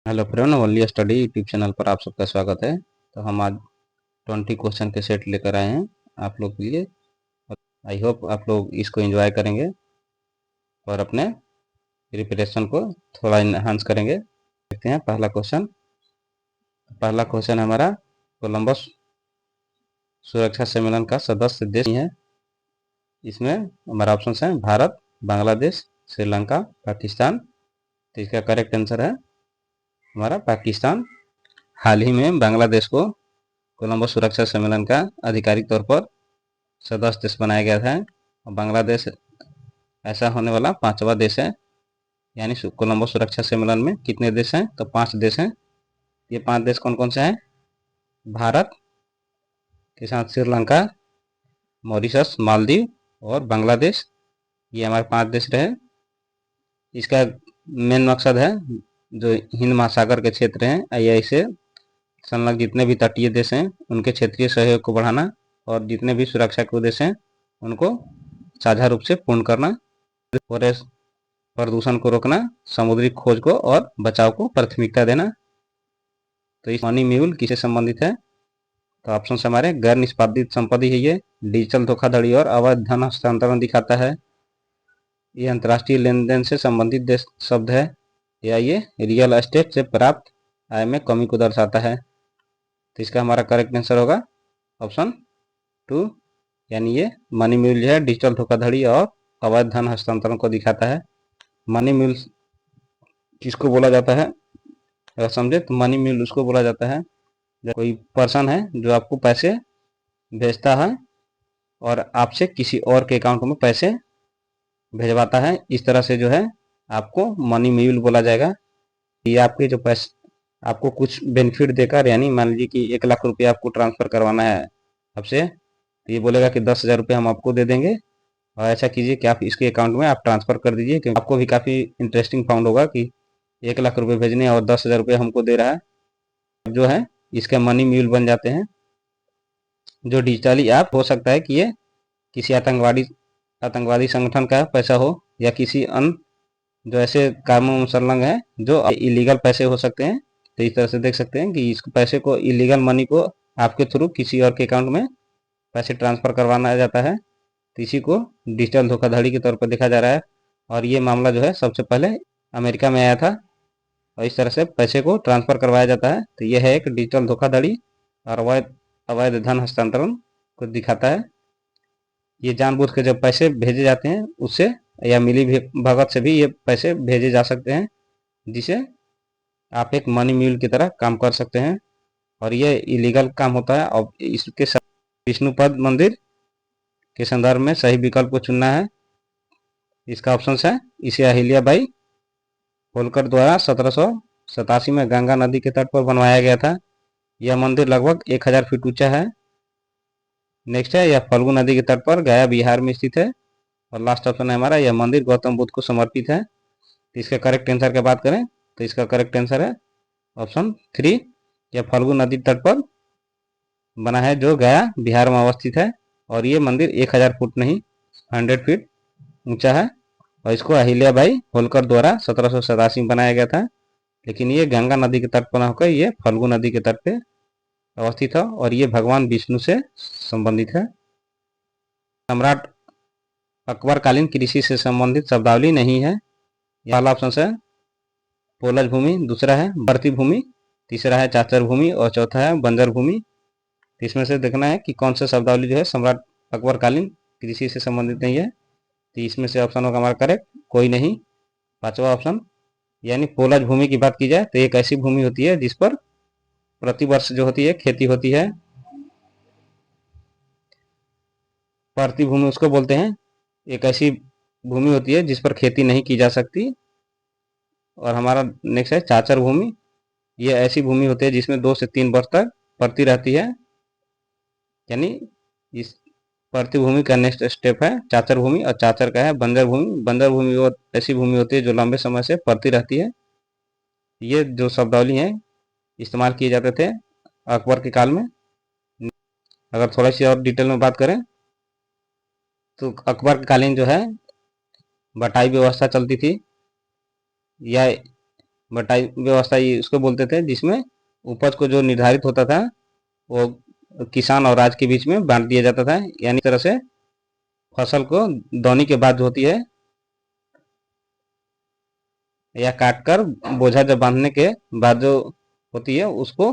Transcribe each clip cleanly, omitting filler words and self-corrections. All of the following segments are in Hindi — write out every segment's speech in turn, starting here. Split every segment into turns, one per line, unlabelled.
Hello friend, only study YouTube channel पर आप सबका स्वागत है। तो हम आज 20 क्वेश्चन के सेट लेकर आए हैं आप लोग के लिए। आई होप आप लोग इसको एंजॉय करेंगे और अपने प्रिपरेशन को थोड़ा इन्हांस करेंगे। देखते हैं पहला क्वेश्चन हमारा कोलंबस सुरक्षा सम्मेलन का सदस्य देश है। इसमें हमारा ऑप्शन है भारत, बांग्लादेश, श्रीलंका, पाकिस्तान। तो इसका करेक्ट आंसर है हमारा पाकिस्तान। हाल ही में बांग्लादेश को कोलंबो सुरक्षा सम्मेलन का आधिकारिक तौर पर सदस्य देश बनाया गया था। और बांग्लादेश ऐसा होने वाला 5वां देश है। यानी कोलंबो सुरक्षा सम्मेलन में कितने देश हैं? तो 5 देश हैं। ये 5 देश कौन कौन से हैं? भारत के साथ श्रीलंका, मॉरिशस, मालदीव और बांग्लादेश। ये हमारे 5 देश रहे। इसका मेन मकसद है जो हिंद महासागर के क्षेत्र हैं या इसे संलग्न जितने भी तटीय देश हैं उनके क्षेत्रीय सहयोग को बढ़ाना और जितने भी सुरक्षा के उद्देश्य हैं उनको साझा रूप से पूर्ण करना, प्रदूषण को रोकना, समुद्री खोज को और बचाव को प्राथमिकता देना। तो इस मनी म्यूल किससे संबंधित है? तो ऑप्शन हमारे गैर निष्पादित संपत्ति है। ये डिजिटल धोखाधड़ी और अवैध धन हस्तांतरण दिखाता है। ये अंतर्राष्ट्रीय लेन देन से संबंधित शब्द है या ये रियल एस्टेट से प्राप्त आय में कमी को दर्शाता है। तो इसका हमारा करेक्ट आंसर होगा ऑप्शन 2, यानी ये मनी म्यूल जो है डिजिटल धोखाधड़ी और अवैध धन हस्तांतरण को दिखाता है। मनी म्यूल किसको बोला जाता है? अगर समझे तो मनी म्यूल उसको बोला जाता है जब कोई पर्सन है जो आपको पैसे भेजता है और आपसे किसी और के अकाउंट में पैसे भेजवाता है। इस तरह से जो है आपको मनी म्यूल बोला जाएगा। ये आपके जो पैसे आपको कुछ बेनिफिट देकर, यानी मान लीजिए कि 1 लाख रुपये आपको ट्रांसफर करवाना है आपसे, तो ये बोलेगा कि 10,000 रुपये हम आपको दे देंगे और ऐसा कीजिए कि आप इसके अकाउंट में आप ट्रांसफर कर दीजिए, क्योंकि आपको भी काफ़ी इंटरेस्टिंग फाउंड होगा कि 1 लाख रुपये भेजने और 10,000 रुपये हमको दे रहा है। जो है इसके मनी म्यूल बन जाते हैं। जो डिजिटली ऐप हो सकता है कि ये किसी आतंकवादी संगठन का पैसा हो या किसी अन्य जो ऐसे कामों में संलग्न है जो इलीगल पैसे हो सकते हैं। तो इस तरह से देख सकते हैं कि इस पैसे को, इलीगल मनी को आपके थ्रू किसी और के अकाउंट में पैसे ट्रांसफर करवाना जाता है। तो इसी को डिजिटल धोखाधड़ी के तौर पर देखा जा रहा है। और ये मामला जो है सबसे पहले अमेरिका में आया था और इस तरह से पैसे को ट्रांसफर करवाया जाता है। तो यह है एक डिजिटल धोखाधड़ी और अवैध धन हस्तांतरण को दिखाता है। ये जानबूझ के जब पैसे भेजे जाते हैं उससे या मिली भगत से भी ये पैसे भेजे जा सकते हैं, जिसे आप एक मनी म्यूल की तरह काम कर सकते हैं और ये इलीगल काम होता है। और इसके साथ विष्णुपद मंदिर के संदर्भ में सही विकल्प को चुनना है। इसका ऑप्शन है इसे अहिल्याबाई होलकर द्वारा 1787 में गंगा नदी के तट पर बनवाया गया था। यह मंदिर लगभग 1000 फीट ऊंचा है। नेक्स्ट है, यह फल्गु नदी के तट पर गया बिहार में स्थित है। और लास्ट ऑप्शन है हमारा, यह मंदिर गौतम बुद्ध को समर्पित है। तो इसका करेक्ट आंसर की बात करें तो इसका करेक्ट आंसर है ऑप्शन 3, यह फल्गु नदी तट पर बना है जो गया बिहार में अवस्थित है। और ये मंदिर 1000 फुट नहीं 100 फीट ऊंचा है और इसको अहिल्याबाई होलकर द्वारा 1787 में बनाया गया था। लेकिन ये गंगा नदी के तट पर न होकर ये फल्गु नदी के तट पे अवस्थित है और ये भगवान विष्णु से संबंधित है। सम्राट अकबरकालीन कृषि से संबंधित शब्दावली नहीं है। पहला ऑप्शन है पोलज भूमि, दूसरा है बढ़ती भूमि, तीसरा है चाचर भूमि और चौथा है बंजर भूमि। इसमें से देखना है कि कौन सा शब्दावली जो है सम्राट अकबरकालीन कृषि से संबंधित नहीं है। तो इसमें से ऑप्शन होगा हमारा करेक्ट कोई नहीं, 5वां ऑप्शन। यानी पोलज भूमि की बात की जाए तो एक ऐसी भूमि होती है जिस पर प्रतिवर्ष जो होती है खेती होती है। बढ़ती भूमि उसको बोलते हैं, एक ऐसी भूमि होती है जिस पर खेती नहीं की जा सकती। और हमारा नेक्स्ट है चाचर भूमि। ये ऐसी भूमि होती है जिसमें 2 से 3 वर्ष तक पड़ती रहती है। यानी इस पड़ती भूमि का नेक्स्ट स्टेप है चाचर भूमि और चाचर का है बंजर भूमि। बंजर भूमि वो ऐसी भूमि होती है जो लंबे समय से पड़ती रहती है। ये जो शब्दावली है इस्तेमाल किए जाते थे अकबर के काल में। अगर थोड़ा सी और डिटेल में बात करें तो अकबर के कालीन जो है बटाई व्यवस्था चलती थी या बटाई व्यवस्था इसको बोलते थे, जिसमें उपज को जो निर्धारित होता था वो किसान और राज के बीच में बांट दिया जाता था। यानी तरह से फसल को दौनी के बाद होती है या काटकर बोझा जब बांधने के बाद जो होती है उसको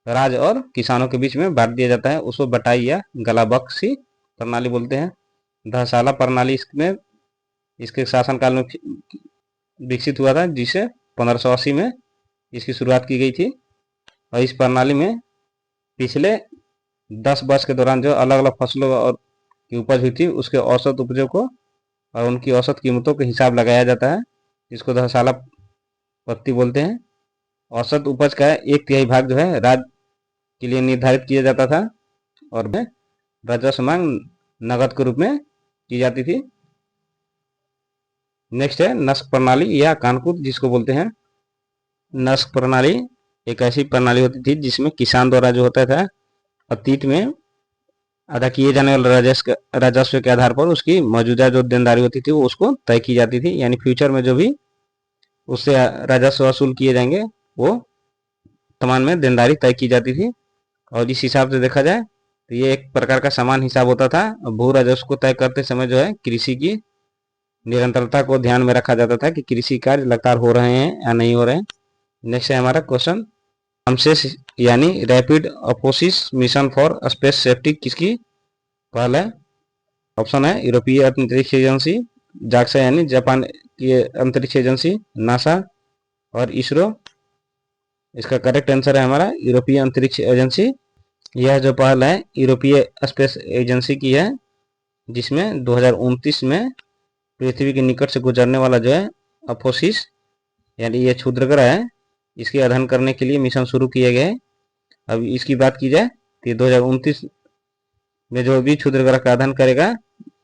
राज और किसानों के बीच में बांट दिया जाता है, उसको बटाई या गलाबक्सी प्रणाली बोलते हैं। धसाला प्रणाली इसमें इसके शासनकाल में विकसित हुआ था, जिसे 1580 में इसकी शुरुआत की गई थी। और इस प्रणाली में पिछले 10 वर्ष के दौरान जो अलग अलग फसलों और की उपज हुई थी उसके औसत उपजों को और उनकी औसत कीमतों का हिसाब लगाया जाता है, इसको धसाला पत्ती बोलते हैं। औसत उपज का 1/3 भाग जो है राज्य के लिए निर्धारित किया जाता था और राजस्व मांग नगद के रूप में की जाती थी। नेक्स्ट है नस्क प्रणाली या कानकूद, जिसको बोलते हैं। नस्क प्रणाली एक ऐसी प्रणाली होती थी जिसमें किसान द्वारा जो होता था अतीत में अदा किए जाने वाले राजस्व के आधार पर उसकी मौजूदा जो देनदारी होती थी वो उसको तय की जाती थी। यानी फ्यूचर में जो भी उससे राजस्व वसूल किए जाएंगे वो वर्तमान में देनदारी तय की जाती थी। और इस हिसाब से देखा जाए तो ये एक प्रकार का समान हिसाब होता था। भू राजस्व को तय करते समय जो है कृषि की निरंतरता को ध्यान में रखा जाता था कि कृषि कार्य लगातार हो रहे हैं या नहीं हो रहे हैं। नेक्स्ट है हमारा क्वेश्चन, रामसेस यानी rapid Apophis mission for space safety किसकी पहल है? ऑप्शन है यूरोपीय अंतरिक्ष एजेंसी, जाक्सा यानी जापान की अंतरिक्ष एजेंसी, नासा और इसरो। इसका करेक्ट आंसर है हमारा यूरोपीय अंतरिक्ष एजेंसी। यह जो पहल है यूरोपीय स्पेस एजेंसी की है, जिसमें 2029 में पृथ्वी के निकट से गुजरने वाला जो है अपोसिस यानी ये क्षुद्र ग्रह है, इसके अध्ययन करने के लिए मिशन शुरू किए गए। अब इसकी बात की जाए तो 2029 में जो भी क्षुद्र ग्रह का अध्ययन करेगा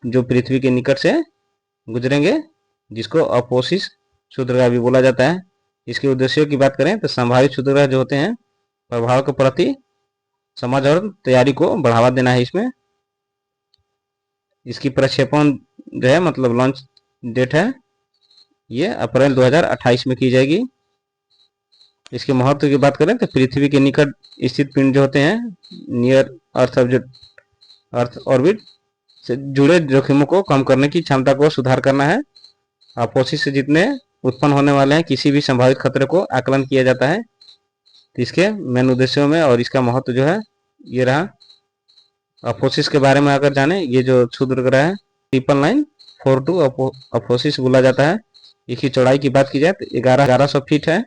जो पृथ्वी के निकट से गुजरेंगे, जिसको अपोसिस क्षुद्र ग्रह भी बोला जाता है। इसके उद्देश्यों की बात करें तो संभावित क्षुद्र ग्रह जो होते हैं प्रभाव के प्रति समझ और तैयारी को बढ़ावा देना है इसमें। इसकी प्रक्षेपण जो है मतलब लॉन्च डेट है ये अप्रैल 2028 में की जाएगी। इसके महत्व की बात करें तो पृथ्वी के निकट स्थित पिंड जो होते हैं नियर अर्थ ऑर्बिट से जुड़े जोखिमों को कम करने की क्षमता को सुधार करना है। अपोसिस से जितने उत्पन्न होने वाले हैं किसी भी संभावित खतरे को आकलन किया जाता है। तो इसके मेन उद्देश्यों में और इसका महत्व जो है ये रहा। अपोसिस के बारे में अगर जाने, ये जो क्षुद्र ग्रह है 99942 अपोसिस बोला जाता है। इसकी चौड़ाई की बात की जाए तो 1100 फीट है,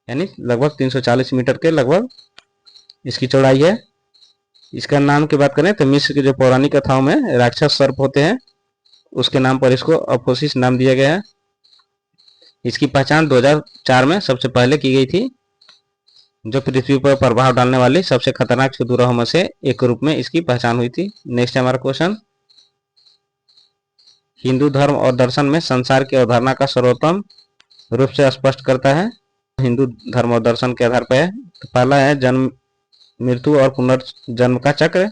यानी लगभग 340 मीटर के लगभग इसकी चौड़ाई है। इसका नाम की बात करें तो मिस्र के जो पौराणिक कथाओं में राक्षस सर्प होते हैं उसके नाम पर इसको अपोसिस नाम दिया गया है। इसकी पहचान 2004 में सबसे पहले की गई थी, जो पृथ्वी पर प्रभाव डालने वाली सबसे खतरनाक क्षुद्रग्रहों में से एक रूप में इसकी पहचान हुई थी। नेक्स्ट हमारा क्वेश्चन, हिंदू धर्म और दर्शन में संसार की अवधारणा का सर्वोत्तम रूप से स्पष्ट करता है। हिंदू धर्म और दर्शन के आधार पर है। तो पहला है जन्म मृत्यु और पुनर्जन्म का चक्र,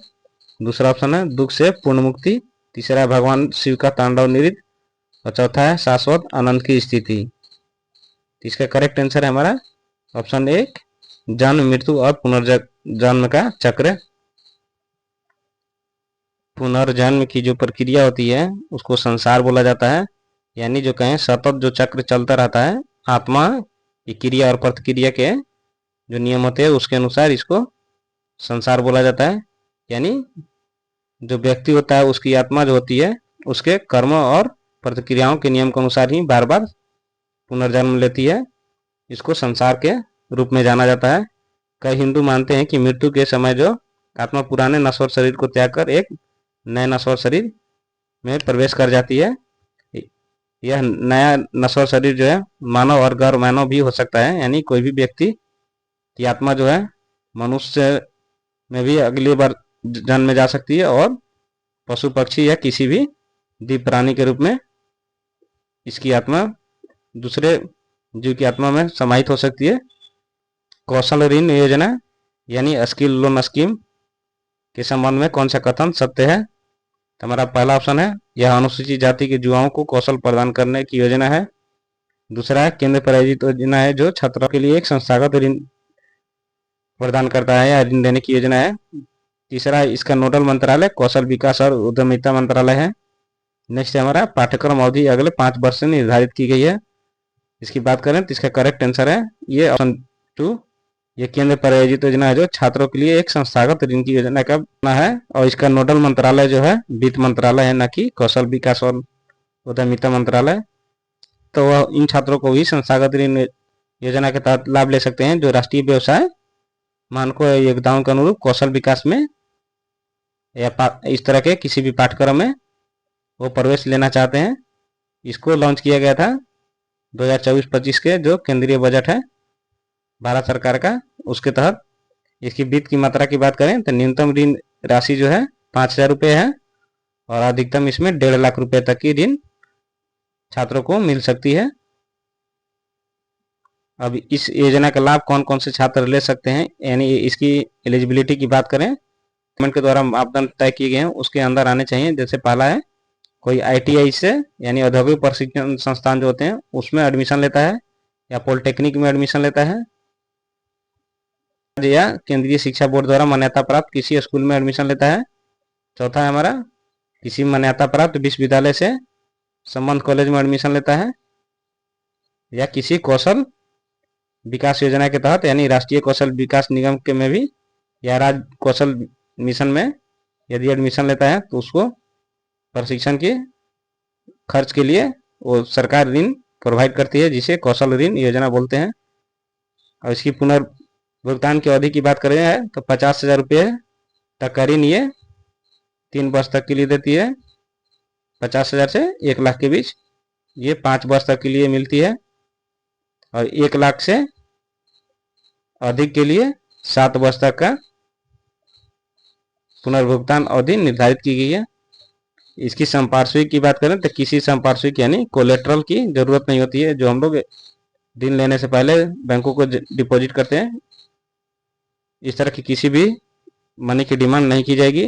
दूसरा ऑप्शन है दुख से पूर्ण मुक्ति, तीसरा है भगवान शिव का तांडव नृत्य और चौथा है शाश्वत आनंद की स्थिति। इसका करेक्ट आंसर है हमारा ऑप्शन एक जन्म मृत्यु और पुनर्जन्म का चक्र। पुनर्जन्म की जो प्रक्रिया होती है उसको संसार बोला जाता है। यानी जो कहें सतत जो चक्र चलता रहता है आत्मा की क्रिया और प्रतिक्रिया के जो नियम होते हैं उसके अनुसार इसको संसार बोला जाता है। यानी जो व्यक्ति होता है उसकी आत्मा जो होती है उसके कर्म और प्रतिक्रियाओं के नियम के अनुसार ही बार बार पुनर्जन्म लेती है। इसको संसार के रूप में जाना जाता है। कई हिंदू मानते हैं कि मृत्यु के समय जो आत्मा पुराने नश्वर शरीर को त्याग कर एक नए नश्वर शरीर में प्रवेश कर जाती है। यह नया नश्वर शरीर जो है मानव और गैर मानव भी हो सकता है। यानी कोई भी व्यक्ति की आत्मा जो है मनुष्य में भी अगली बार जन्म में जा सकती है और पशु पक्षी या किसी भी द्वीप प्राणी के रूप में इसकी आत्मा दूसरे जीव की आत्मा में समाहित हो सकती है। कौशल ऋण योजना यानी स्किल लोन स्कीम के संबंध में कौन सा कथन सत्य है? हमारा पहला ऑप्शन है यह अनुसूचित जाति के युवाओं को कौशल प्रदान करने की योजना है। दूसरा केंद्र प्रायोजित योजना है जो छात्रों के लिए एक संस्थागत ऋण प्रदान करता है या ऋण देने की योजना है। तीसरा इसका नोडल मंत्रालय कौशल विकास और उद्यमिता मंत्रालय है। नेक्स्ट है हमारा पाठ्यक्रम अवधि अगले 5 वर्ष से निर्धारित की गई है। इसकी बात करें तो इसका करेक्ट आंसर है ये ऑप्शन 2। ये केंद्र प्रायोजित योजना है जो छात्रों के लिए एक संस्थागत ऋण की योजना का है और इसका नोडल मंत्रालय जो है वित्त मंत्रालय है, न कि कौशल विकास और उद्यमिता मंत्रालय। तो वह इन छात्रों को भी संस्थागत ऋण योजना के तहत लाभ ले सकते हैं जो राष्ट्रीय व्यवसाय मानकों या योग्यताओं के अनुरूप कौशल विकास में या इस तरह के किसी भी पाठ्यक्रम में वो प्रवेश लेना चाहते हैं। इसको लॉन्च किया गया था 2024-25 के जो केंद्रीय बजट है भारत सरकार का, उसके तहत। इसकी वित्त की मात्रा की बात करें तो न्यूनतम ऋण राशि जो है 5,000 रुपये है और अधिकतम इसमें 1.5 लाख रुपए तक की ऋण छात्रों को मिल सकती है। अब इस योजना का लाभ कौन कौन से छात्र ले सकते हैं, यानी इसकी एलिजिबिलिटी की बात करें, गवर्नमेंट के द्वारा मापदंड तय किए गए हैं उसके अंदर आने चाहिए। जैसे पहला है कोई ITI से यानी औद्योगिक प्रशिक्षण संस्थान जो होते हैं उसमें एडमिशन लेता है या पॉलिटेक्निक में एडमिशन लेता है या केंद्रीय शिक्षा बोर्ड द्वारा मान्यता प्राप्त किसी स्कूल में एडमिशन लेता है। चौथा है हमारा किसी मान्यता प्राप्त विश्वविद्यालय से संबंध कॉलेज में एडमिशन लेता है या किसी कौशल विकास योजना के तहत यानी राष्ट्रीय कौशल विकास निगम के में भी या राज्य कौशल मिशन में यदि एडमिशन लेता है तो उसको प्रशिक्षण के खर्च के लिए वो सरकार ऋण प्रोवाइड करती है जिसे कौशल ऋण योजना बोलते हैं। और इसकी पुनर्भुगतान की अवधि की बात करें तो 50,000 रुपये तक का ऋण ये 3 वर्ष तक के लिए देती है। 50,000 से 1 लाख के बीच ये 5 वर्ष तक के लिए मिलती है और 1 लाख से अधिक के लिए 7 वर्ष तक का पुनर्भुगतान अवधि निर्धारित की गई है। इसकी संपार्श्विक की बात करें तो किसी संपार्श्विक यानी कोलेट्रल की जरूरत नहीं होती है, जो हम लोग ऋण लेने से पहले बैंकों को डिपॉजिट करते हैं। इस तरह की किसी भी मनी की डिमांड नहीं की जाएगी।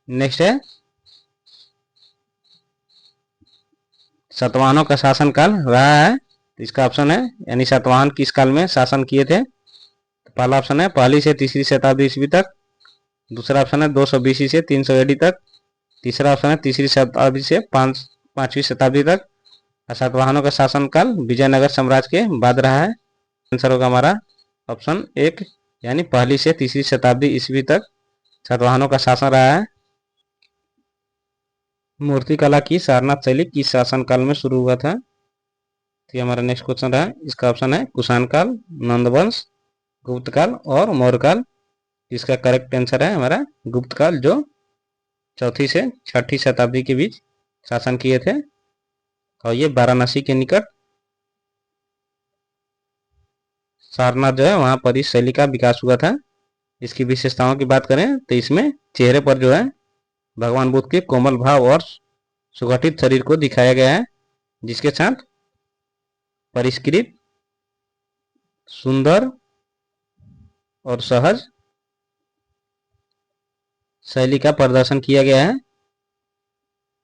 नेक्स्ट है सातवाहनों का शासनकाल रहा है, तो इसका ऑप्शन है यानी सातवाहन किस काल में शासन किए थे। तो पहला ऑप्शन है 1ली से 3री शताब्दी ईस्वी तक। दूसरा ऑप्शन है 220 से 300 AD तक। तीसरा ऑप्शन है 3री शताब्दी से 5वीं शताब्दी तक। और सातवाहनों का शासनकाल विजयनगर साम्राज्य के बाद रहा है। आंसर होगा हमारा ऑप्शन 1 यानी 1ली से 3री शताब्दी ईस्वी तक सातवाहनों का शासन रहा है। मूर्तिकला की सारनाथ शैली किस शासनकाल में शुरू हुआ था। तो ये हमारा नेक्स्ट क्वेश्चन रहा। इसका ऑप्शन है कुषाण काल, नंदवंश, गुप्त काल और मौर्य काल। इसका करेक्ट आंसर है हमारा गुप्त काल, जो 4ठी से 6ठी शताब्दी के बीच शासन किए थे और ये वाराणसी के निकट सारनाथ जो है वहां पर इस शैली का विकास हुआ था। इसकी विशेषताओं की बात करें तो इसमें चेहरे पर जो है भगवान बुद्ध के कोमल भाव और सुगठित शरीर को दिखाया गया है, जिसके साथ परिष्कृत, सुंदर और सहज शैली का प्रदर्शन किया गया है।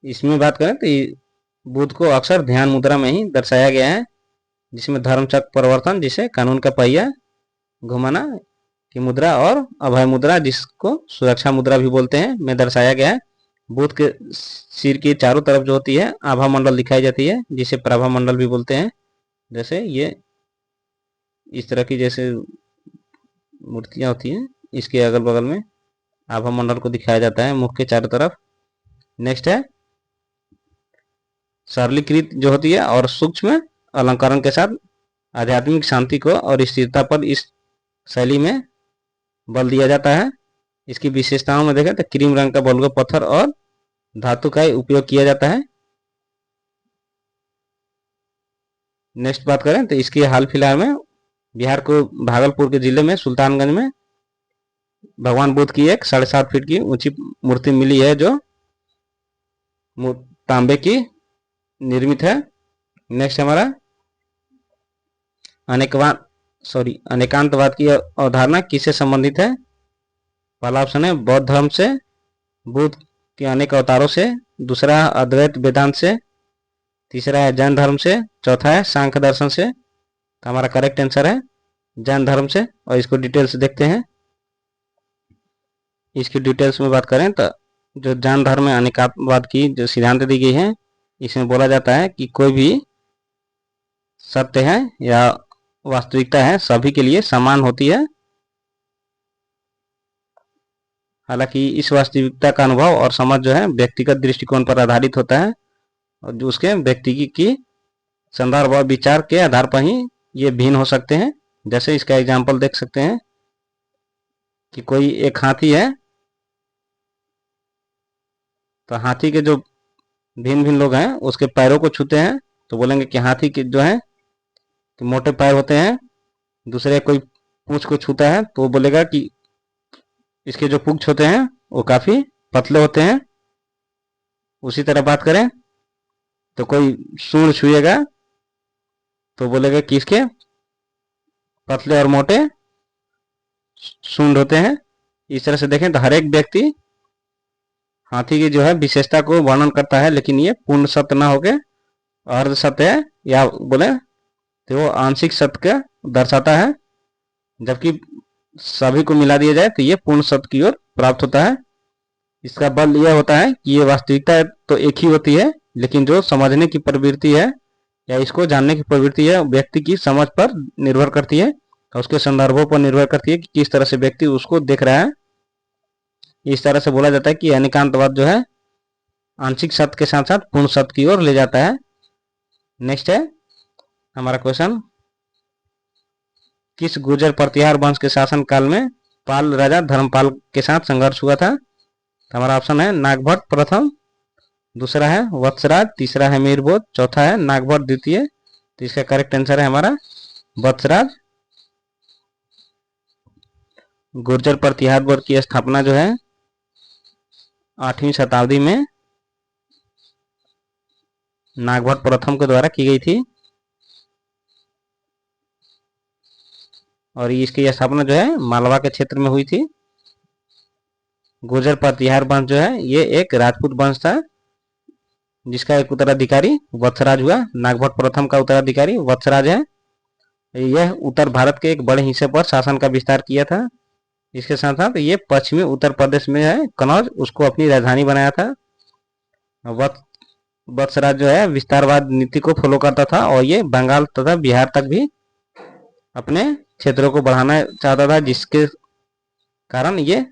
इसमें बात करें तो बुद्ध को अक्सर ध्यान मुद्रा में ही दर्शाया गया है, जिसमें धर्मचक्र प्रवर्तन जिसे कानून का पहिया घुमाना की मुद्रा और अभय मुद्रा जिसको सुरक्षा मुद्रा भी बोलते हैं में दर्शाया गया है। बुद्ध के सिर की चारों तरफ जो होती है आभा मंडल दिखाई जाती है, जिसे प्रभा मंडल भी बोलते हैं। जैसे ये इस तरह की जैसे मूर्तियां होती हैं, इसके अगल बगल में आभा मंडल को दिखाया जाता है मुख के चारों तरफ। नेक्स्ट है सरलीकृत जो होती है और सूक्ष्म अलंकरण के साथ आध्यात्मिक शांति को और स्थिरता पर इस शैली में बल दिया जाता है। इसकी विशेषताओं में देखें तो क्रीम रंग का बलुआ पत्थर और धातु का उपयोग किया जाता है। नेक्स्ट बात करें तो इसके हाल फिलहाल में बिहार को भागलपुर के जिले में सुल्तानगंज में भगवान बुद्ध की एक 7.5 फीट की ऊंची मूर्ति मिली है, जो तांबे की निर्मित है। नेक्स्ट हमारा अनेकांतवाद की अवधारणा किससे संबंधित है। पहला ऑप्शन है बौद्ध धर्म से, बुद्ध के अनेक अवतारों से। दूसरा अद्वैत वेदांत से। तीसरा है जैन धर्म से, चौथा है सांख्य दर्शन से। तो हमारा करेक्ट आंसर है जैन धर्म से। और इसको डिटेल्स देखते हैं। इसकी डिटेल्स में बात करें तो जो जैन धर्म में अनेकात्मवाद की जो सिद्धांत दी गई है, इसमें बोला जाता है कि कोई भी सत्य है या वास्तविकता है सभी के लिए समान होती है। हालांकि इस वास्तविकता का अनुभव और समझ जो है व्यक्तिगत दृष्टिकोण पर आधारित होता है और जो उसके व्यक्ति की संदर्भ और विचार के आधार पर ही ये भिन्न हो सकते हैं। जैसे इसका एग्जाम्पल देख सकते हैं कि कोई एक हाथी है, तो हाथी के जो भिन्न भिन्न लोग हैं उसके पैरों को छूते हैं तो बोलेंगे कि हाथी के जो है कि मोटे पैर होते हैं। दूसरे कोई पूंछ को छूता है तो वो बोलेगा कि इसके जो पूंछ होते हैं वो काफी पतले होते हैं। उसी तरह बात करें तो कोई सूंड छुएगा तो बोलेगा कि इसके पतले और मोटे सूंड होते हैं। इस तरह से देखें तो हर एक व्यक्ति हाथी की जो है विशेषता को वर्णन करता है, लेकिन ये पूर्ण सत्य ना होके अर्ध सत्य है या बोले तो वो आंशिक सत्य का दर्शाता है। जबकि सभी को मिला दिया जाए तो ये पूर्ण सत्य की ओर प्राप्त होता है। इसका बल यह होता है कि ये वास्तविकता तो एक ही होती है, लेकिन जो समझने की प्रवृत्ति है या इसको जानने की प्रवृत्ति है व्यक्ति की समझ पर निर्भर करती है और उसके संदर्भों पर निर्भर करती है कि किस तरह से व्यक्ति उसको देख रहा है। इस तरह से बोला जाता है कि अनेकांतवाद जो है आंशिक सत्य के साथ साथ पूर्ण सत्य की ओर ले जाता है। नेक्स्ट है हमारा क्वेश्चन, किस गुर्जर प्रतिहार वंश के शासन काल में पाल राजा धर्मपाल के साथ संघर्ष हुआ था? तो हमारा ऑप्शन है नागभट्ट प्रथम, दूसरा है वत्सराज, तीसरा है मीरबोध, चौथा है नागभट्ट द्वितीय। तो इसका करेक्ट आंसर है हमारा वत्सराज। गुर्जर प्रतिहार वर्ग की स्थापना जो है 8वीं शताब्दी में नागभट्ट प्रथम के द्वारा की गई थी और इसकी स्थापना जो है मालवा के क्षेत्र में हुई थी। गुर्जर प्रतिहार वंश जो है ये एक राजपूत वंश था जिसका एक उत्तराधिकारी वत्सराज हुआ। नागभट्ट प्रथम का उत्तराधिकारी वत्सराज है। यह उत्तर भारत के एक बड़े हिस्से पर शासन का विस्तार किया था। इसके साथ साथ ये पश्चिमी उत्तर प्रदेश में है कनौज, उसको अपनी राजधानी बनाया था। वत्सराज जो है विस्तारवाद नीति को फॉलो करता था और ये बंगाल तथा बिहार तक भी अपने क्षेत्रों को बढ़ाना चाहता था, जिसके कारण ये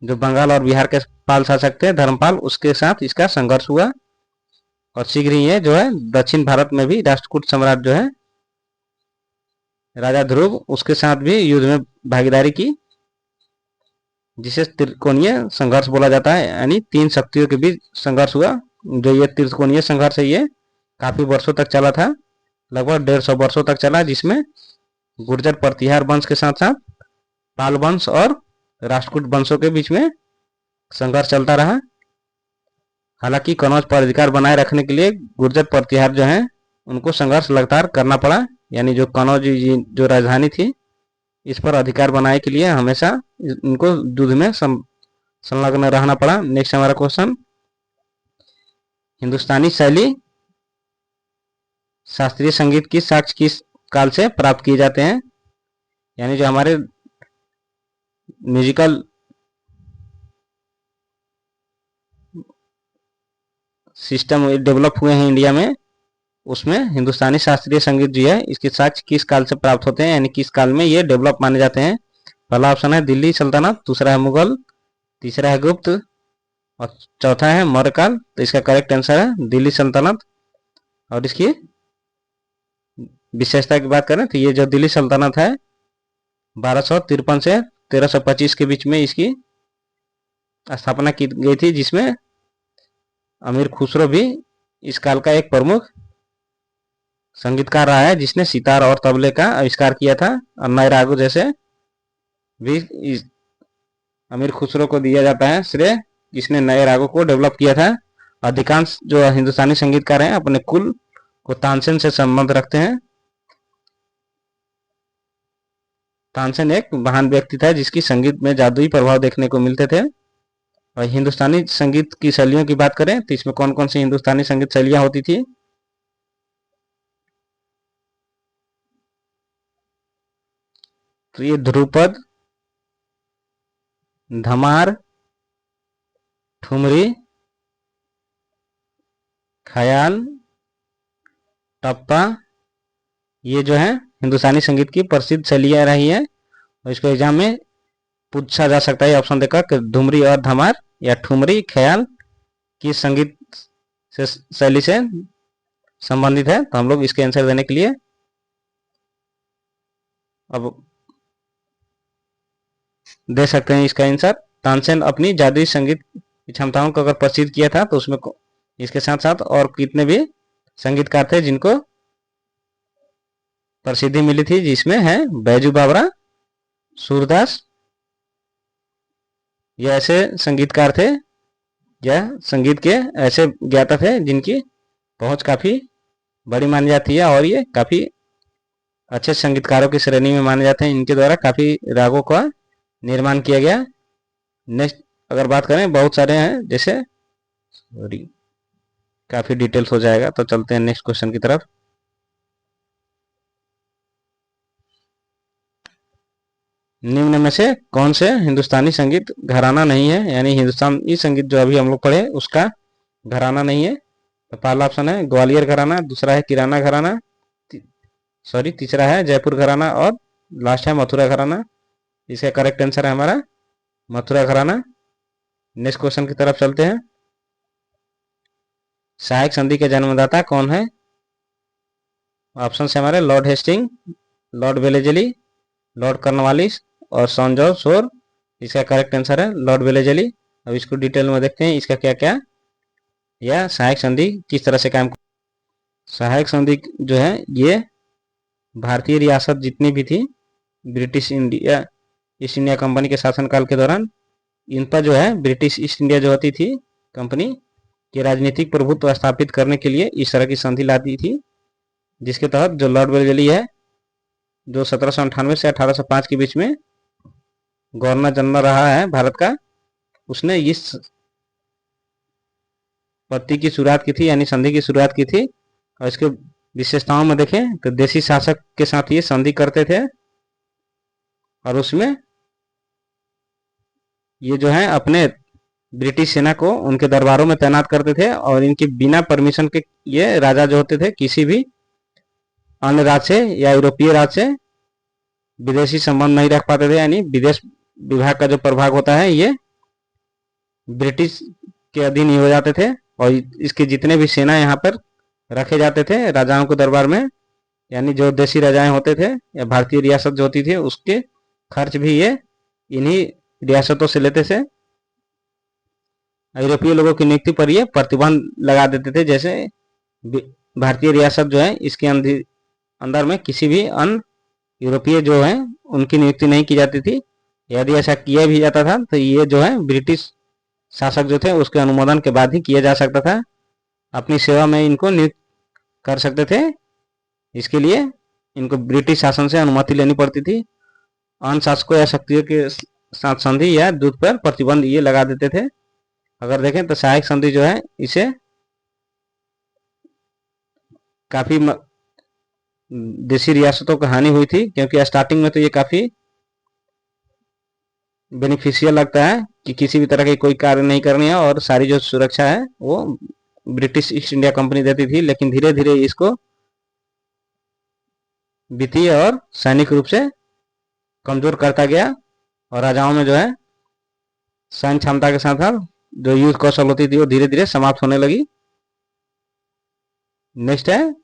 जो बंगाल और बिहार के पाल शासक थे धर्मपाल, उसके साथ इसका संघर्ष हुआ और शीघ्र ही ये जो है दक्षिण भारत में भी राष्ट्रकूट सम्राट जो है राजा ध्रुव, उसके साथ भी युद्ध में भागीदारी की, जिसे त्रिकोणीय संघर्ष बोला जाता है। यानी 3 शक्तियों के बीच संघर्ष हुआ। जो ये त्रिकोणीय संघर्ष है ये काफी वर्षों तक चला था, लगभग 150 वर्षों तक चला, जिसमें गुर्जर प्रतिहार वंश के साथ साथ पाल वंश और राष्ट्रकूट वंशों के बीच में संघर्ष चलता रहा। हालांकि कनौज पर अधिकार बनाए रखने के लिए गुर्जर प्रतिहार जो है उनको संघर्ष लगातार करना पड़ा। यानी जो कनौज जो राजधानी थी इस पर अधिकार बनाने के लिए हमेशा इनको युद्ध में संलग्न रहना पड़ा। नेक्स्ट हमारा क्वेश्चन, हिंदुस्तानी शैली शास्त्रीय संगीत की साक्ष्य किस काल से प्राप्त किए जाते हैं? यानी जो हमारे म्यूजिकल सिस्टम डेवलप हुए हैं इंडिया में, उसमें हिंदुस्तानी शास्त्रीय संगीत जो है इसके साक्ष्य किस काल से प्राप्त होते हैं, यानी किस काल में ये डेवलप माने जाते हैं? पहला ऑप्शन है दिल्ली सल्तनत, दूसरा है मुगल, तीसरा है गुप्त और चौथा है मौर्य काल। तो इसका करेक्ट आंसर है दिल्ली सल्तनत। और इसकी विशेषता की बात करें तो ये जो दिल्ली सल्तनत है 1253 से 1325 के बीच में इसकी स्थापना की गई थी, जिसमें अमीर खुसरो भी इस काल का एक प्रमुख संगीतकार रहा है, जिसने सितार और तबले का आविष्कार किया था। और नए रागों जैसे भी अमीर खुसरो को दिया जाता है श्रेय, जिसने नए रागों को डेवलप किया था। अधिकांश जो हिंदुस्तानी संगीतकार हैं अपने कुल को तानसेन से संबंध रखते हैं। तानसेन एक महान व्यक्ति था जिसकी संगीत में जादुई प्रभाव देखने को मिलते थे। और हिंदुस्तानी संगीत की शैलियों की बात करें तो इसमें कौन कौन सी हिंदुस्तानी संगीत शैलियां होती थी? तो ये ध्रुपद, धमार, ठुमरी, ख्याल, टप्पा, ये जो है हिंदुस्तानी संगीत की प्रसिद्ध शैलियाँ रही है और इसको एग्जाम में पूछा जा सकता है ऑप्शन देकर कि धुमरी और धमार या ठुमरी ख्याल की संगीत से शैली से संबंधित है। तो हम लोग इसके आंसर देने के लिए अब दे सकते हैं इसका आंसर। तानसेन अपनी जादुई संगीत की क्षमताओं को अगर प्रसिद्ध किया था तो उसमें इसके साथ साथ और कितने भी संगीतकार थे जिनको प्रसिद्धि मिली थी, जिसमें है बैजू बावरा, सूरदास। ये ऐसे संगीतकार थे या संगीत के ऐसे ज्ञाता थे जिनकी पहुंच काफी बड़ी मानी जाती है और ये काफी अच्छे संगीतकारों की श्रेणी में माने जाते हैं। इनके द्वारा काफी रागों का निर्माण किया गया। नेक्स्ट अगर बात करें, बहुत सारे हैं, जैसे सॉरी काफी डिटेल्स हो जाएगा, तो चलते हैं नेक्स्ट क्वेश्चन की तरफ। निम्न में से कौन से हिंदुस्तानी संगीत घराना नहीं है, यानी हिंदुस्तानी संगीत जो अभी हम लोग पढ़े उसका घराना नहीं है। तो पहला ऑप्शन है ग्वालियर घराना, दूसरा है किराना घराना, तीसरा है जयपुर घराना और लास्ट है मथुरा घराना। इसका करेक्ट आंसर है हमारा मथुरा घराना। नेक्स्ट क्वेश्चन की तरफ चलते हैं। सहायक संधि के जन्मदाता कौन है? ऑप्शन है हमारे Lord Hastings, Lord Wellesley, Lord Cornwallis और सॉन जॉर्ज शोर। इसका करेक्ट आंसर है लॉर्ड वेलेजली। अब इसको डिटेल में देखते हैं इसका क्या क्या या सहायक संधि किस तरह से काम। सहायक संधि जो है ये भारतीय रियासत जितनी भी थी British India east India company के शासनकाल के दौरान, इन पर जो है ब्रिटिश ईस्ट इंडिया जो होती थी कंपनी के राजनीतिक प्रभुत्व स्थापित करने के लिए इस तरह की संधि लाती थी, जिसके तहत जो लॉर्ड वेलेजली है जो 1798 से 1805 के बीच में गवर्नर जनरल रहा है भारत का, उसने इस पत्ती की शुरुआत की थी, यानी संधि की शुरुआत की थी। और इसके विशेषताओं में देखें तो देशी शासक के साथ ये संधि करते थे और उसमें ये जो है अपने ब्रिटिश सेना को उनके दरबारों में तैनात करते थे और इनके बिना परमिशन के ये राजा जो होते थे किसी भी अन्य राज्य से या यूरोपीय राज्य से विदेशी संबंध नहीं रख पाते थे, यानी विदेश विभाग का जो प्रभाग होता है ये ब्रिटिश के अधीन ही हो जाते थे। और इसके जितने भी सेना यहाँ पर रखे जाते थे राजाओं के दरबार में, यानी जो देशी राजाएं होते थे या भारतीय रियासत जो होती थी उसके खर्च भी ये इन्हीं रियासतों से लेते थे। यूरोपीय लोगों की नियुक्ति पर ये प्रतिबंध लगा देते थे, जैसे भारतीय रियासत जो है इसके अंदर में किसी भी अन्य यूरोपीय जो है उनकी नियुक्ति नहीं की जाती थी। यदि ऐसा किया भी जाता था तो ये जो है ब्रिटिश शासक जो थे उसके अनुमोदन के बाद ही किया जा सकता था। अपनी सेवा में इनको नियुक्त कर सकते थे, इसके लिए इनको ब्रिटिश शासन से अनुमति लेनी पड़ती थी। अन्य शासकों या शक्तियों के साथ संधि या युद्ध पर प्रतिबंध ये लगा देते थे। अगर देखें तो सहायक संधि जो है इसे काफी देशी रियासतों को हानि हुई थी, क्योंकि स्टार्टिंग में तो ये काफी बेनिफिशियल लगता है कि किसी भी तरह की कोई कार्य नहीं करनी है और सारी जो सुरक्षा है वो ब्रिटिश ईस्ट इंडिया कंपनी देती थी, लेकिन धीरे धीरे इसको वित्तीय और सैनिक रूप से कमजोर करता गया और राजाओं में जो है सैन्य क्षमता के साथ साथ जो युद्ध कौशल होती थी वो धीरे धीरे समाप्त होने लगी। नेक्स्ट है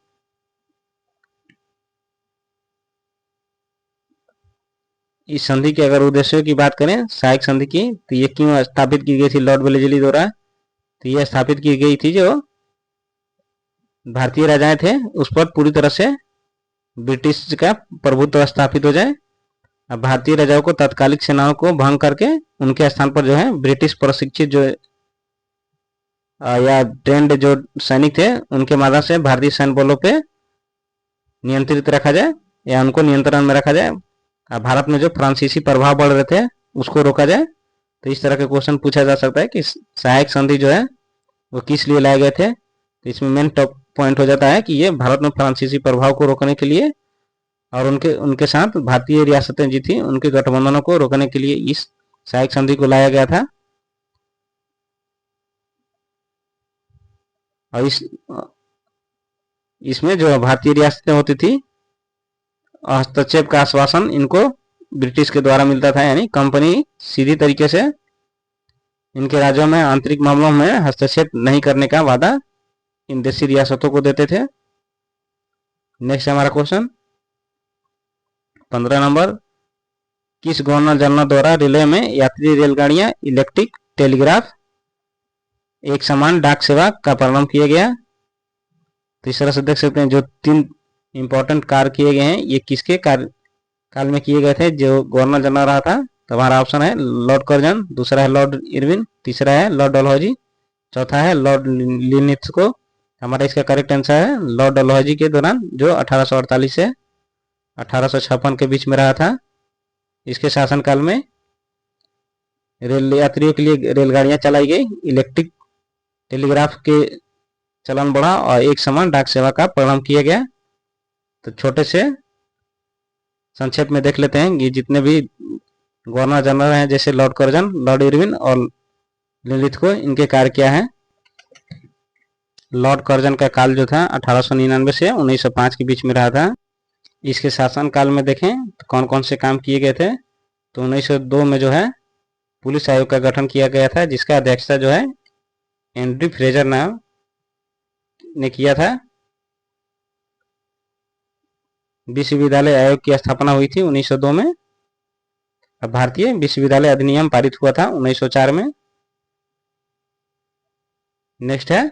इस संधि के अगर उद्देश्यों की बात करें सहायक संधि की, तो ये क्यों स्थापित की गई थी लॉर्ड वेलेजली द्वारा? तो ये स्थापित की गई थी जो भारतीय राजाएं थे उस पर पूरी तरह से ब्रिटिश का प्रभुत्व स्थापित हो जाए। अब भारतीय राजाओं को तात्कालिक सेनाओं को भंग करके उनके स्थान पर जो है ब्रिटिश प्रशिक्षित जो या ट्रेंड जो सैनिक थे उनके माध्यम से भारतीय सैन्य बलों पे नियंत्रित रखा जाए या उनको नियंत्रण में रखा जाए। भारत में जो फ्रांसीसी प्रभाव बढ़ रहे थे उसको रोका जाए। तो इस तरह के क्वेश्चन पूछा जा सकता है कि सहायक संधि जो है वो किस लिए लाए गए थे। तो इसमें मेन टॉप पॉइंट हो जाता है कि ये भारत में फ्रांसीसी प्रभाव को रोकने के लिए और उनके उनके साथ भारतीय रियासतें जी थी उनके गठबंधनों को रोकने के लिए इस सहायक संधि को लाया गया था। और इसमें जो भारतीय रियासतें होती थी, हस्तक्षेप का आश्वासन इनको ब्रिटिश के द्वारा मिलता था, यानी कंपनी सीधी तरीके से इनके राज्यों में आंतरिक मामलों में हस्तक्षेप नहीं करने का वादा इन देशी रियासतों को देते थे। नेक्स्ट हमारा क्वेश्चन 15 नंबर, किस गवर्नर जनरल द्वारा रेलवे में यात्री रेलगाड़ियां, इलेक्ट्रिक टेलीग्राफ, एक समान डाक सेवा का प्रारंभ किया गया? तो इस तरह से देख सकते हैं जो 3 इंपॉर्टेंट कार्य किए गए हैं ये किसके काल में किए गए थे, जो गवर्नर जनरल रहा था। तो हमारा ऑप्शन है लॉर्ड कर्जन, दूसरा है लॉर्ड इरविन, तीसरा है लॉर्ड डलहौजी, चौथा है लॉर्ड लिनिथ्स। हमारा इसका करेक्ट आंसर है लॉर्ड डलहौजी के दौरान, जो 1848 से 1856 के बीच में रहा था। इसके शासनकाल में रेल यात्रियों के लिए रेलगाड़ियां चलाई गई, इलेक्ट्रिक टेलीग्राफ के चलन बढ़ा और एक समान डाक सेवा का प्रारंभ किया गया। तो छोटे से संक्षेप में देख लेते हैं ये जितने भी गवर्नर जनरल हैं, जैसे लॉर्ड कर्जन, लॉर्ड इरविन और लिलिथ को, इनके कार्य क्या है। लॉर्ड कर्जन का काल जो था 1899 से 1905 के बीच में रहा था। इसके शासन काल में देखें तो कौन कौन से काम किए गए थे। तो 1902 में जो है पुलिस आयोग का गठन किया गया था, जिसका अध्यक्षता जो है एंड्री फ्रेजर नाम ने किया था। विश्वविद्यालय आयोग की स्थापना हुई थी 1902 में। अब भारतीय विश्वविद्यालय अधिनियम पारित हुआ था 1904 में। नेक्स्ट है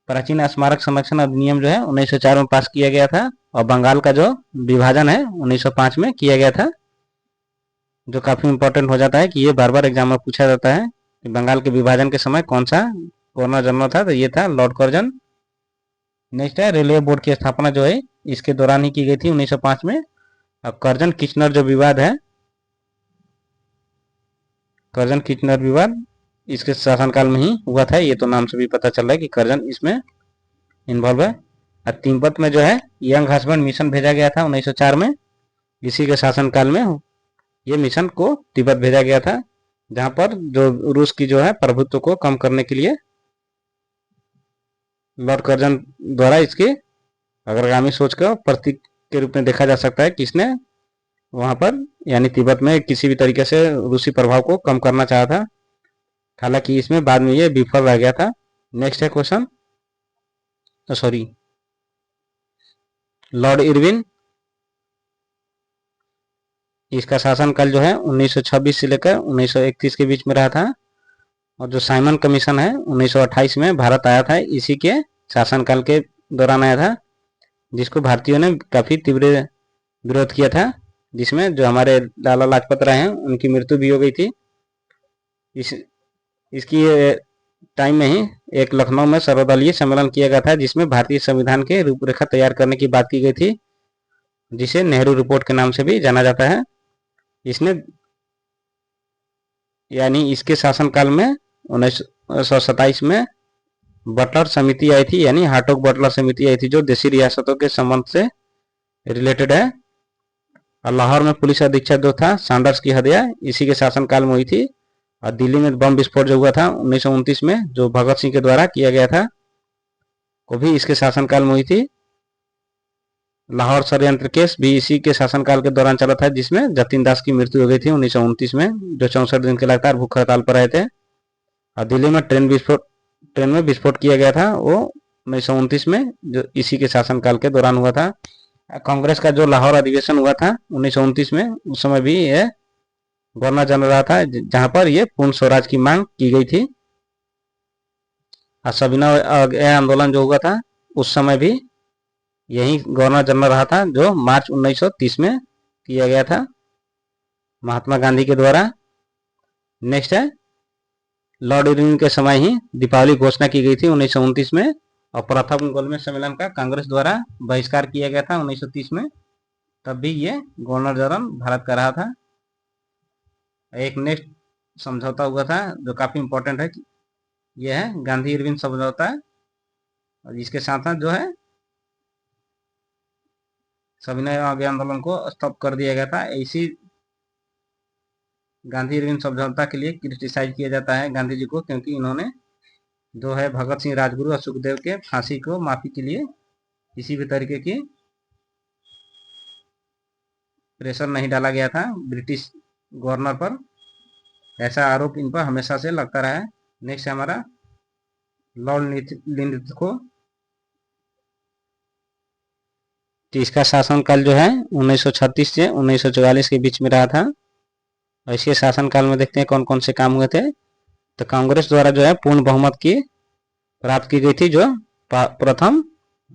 प्राचीन स्मारक संरक्षण अधिनियम जो है 1904 में पास किया गया था। और बंगाल का जो विभाजन है 1905 में किया गया था, जो काफी इंपॉर्टेंट हो जाता है कि ये बार बार एग्जाम में पूछा जाता है कि बंगाल के विभाजन के समय कौन सा गवर्नर जनरल था। तो ये था लॉर्ड कर्जन। नेक्स्ट है रेलवे बोर्ड की स्थापना जो है इसके दौरान ही की गई थी 1905 में। अब कर्जन किचनर जो विवाद है, कर्जन किचनर विवाद इसके शासनकाल में ही हुआ था। ये तो नाम से भी पता चल रहा है कि कर्जन इसमें इन्वॉल्व है। और तिब्बत में जो है यंग हस्बैंड मिशन भेजा गया था 1904 में। इसी के शासनकाल में ये मिशन को तिब्बत भेजा गया था, जहां पर जो रूस की जो है प्रभुत्व को कम करने के लिए लॉर्ड कर्जन द्वारा इसके अग्रगामी सोच का प्रतीक के रूप में देखा जा सकता है कि इसने वहां पर यानी तिब्बत में किसी भी तरीके से रूसी प्रभाव को कम करना चाहा था। हालांकि इसमें बाद में ये विफल रह गया था। नेक्स्ट है क्वेश्चन, सॉरी लॉर्ड इरविन, इसका शासनकाल जो है 1926 से लेकर 1931 के बीच में रहा था। और जो साइमन कमीशन है 1928 में भारत आया था, इसी के शासनकाल के दौरान आया था, जिसको भारतीयों ने काफी तीव्र विरोध किया था, जिसमें जो हमारे लाला लाजपत राय हैं उनकी मृत्यु भी हो गई थी। इसकी टाइम में ही एक लखनऊ में सर्वदलीय सम्मेलन किया गया था, जिसमें भारतीय संविधान के रूपरेखा तैयार करने की बात की गई थी, जिसे नेहरू रिपोर्ट के नाम से भी जाना जाता है। इसने यानी इसके शासनकाल में 1927 में बटलर समिति आई थी, यानी हार्टोग बटलर समिति आई थी, जो देशी रियासतों के संबंध से रिलेटेड है। और लाहौर में पुलिस अधीक्षक जो था सैंडर्स की हत्या इसी के शासनकाल में हुई थी। और दिल्ली में बम विस्फोट जो हुआ था 1929 में, जो भगत सिंह के द्वारा किया गया था, वो भी इसके शासनकाल में हुई थी। लाहौर षड्यंत्र केस भी इसी के शासनकाल के दौरान चला था, जिसमें जतिन दास की मृत्यु हो गई थी 1929 में, जो 64 दिन के लगातार भूख हड़ताल पर रहे थे। और दिल्ली में ट्रेन में विस्फोट किया गया था, वो 1929 में, जो इसी के शासनकाल के दौरान हुआ था। कांग्रेस का जो लाहौर अधिवेशन हुआ था 1929 में, उस समय भी यह गवर्नर जनरल रहा था, जहां पर यह पूर्ण स्वराज की मांग की गई थी। और सविनय आंदोलन जो हुआ था उस समय भी यही गवर्नर जनरल रहा था, जो मार्च 1930 में किया गया था महात्मा गांधी के द्वारा। नेक्स्ट है लॉर्ड इरविन के समय ही दीपावली घोषणा की गई थी 1929 में। और प्रथम गोलमेज सम्मेलन का कांग्रेस द्वारा बहिष्कार किया गया था 1930 में, तब भी ये गवर्नर जनरल भारत का रहा था। एक नेक्स्ट समझौता हुआ था जो काफी इंपॉर्टेंट है, यह है गांधी इरविन समझौता। और इसके साथ साथ जो है सविनय अवज्ञा आंदोलन को स्तब्ध कर दिया गया था। इसी गांधी इरविन समझौता के लिए क्रिटिसाइज किया जाता है गांधी जी को, क्योंकि इन्होंने जो है भगत सिंह राजगुरु और सुखदेव के फांसी को माफी के लिए किसी भी तरीके की प्रेशर नहीं डाला गया था ब्रिटिश गवर्नर पर। ऐसा आरोप इन पर हमेशा से लगता रहा है। नेक्स्ट है हमारा लॉर्ड लिंथको। तो इसका शासनकाल जो है 1936 से 1944 के बीच में रहा था। और इसके शासनकाल में देखते हैं कौन कौन से काम हुए थे। तो कांग्रेस द्वारा जो है पूर्ण बहुमत की प्राप्त की गई थी, जो प्रथम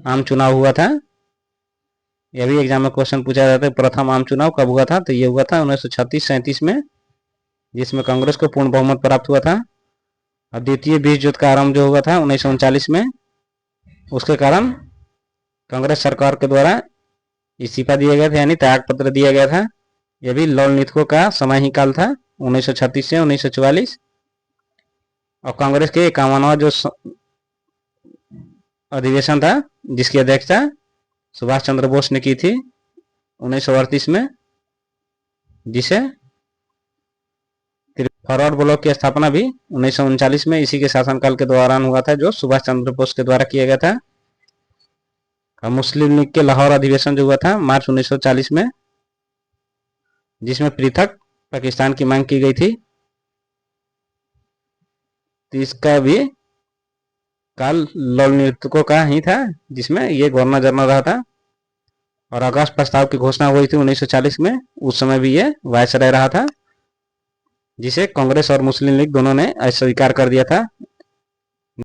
आम चुनाव हुआ था। यह भी एग्जाम में क्वेश्चन पूछा जाता है, प्रथम आम चुनाव कब हुआ था। तो ये हुआ था 1936-37 में, जिसमें कांग्रेस को पूर्ण बहुमत प्राप्त हुआ था। अब द्वितीय विश्व युद्ध का आरंभ जो हुआ था 1939 में, उसके कारण कांग्रेस सरकार के द्वारा इस्तीफा दिया गया था, यानी त्याग पत्र दिया गया था। यह भी लॉर्ड लिंथको का समय ही काल था 1936 से 1944। और कांग्रेस के 51वां जो अधिवेशन था, जिसकी अध्यक्षता सुभाष चंद्र बोस ने की थी 1938 में, जिसे फॉरवर्ड ब्लॉक की स्थापना भी 1939 में इसी के शासनकाल के दौरान हुआ था, जो सुभाष चंद्र बोस के द्वारा किया गया था। और मुस्लिम लीग के लाहौर अधिवेशन जो हुआ था मार्च 1940 में, जिसमें पृथक पाकिस्तान की मांग की गई थी। तो इसका भी काल लॉर्ड लिंथको का ही था, जिसमें ये गवर्नर जनरल रहा था। और अगस्त प्रस्ताव की घोषणा हुई थी 1940 में, उस समय भी ये वायसराय रहा था, जिसे कांग्रेस और मुस्लिम लीग दोनों ने अस्वीकार कर दिया था।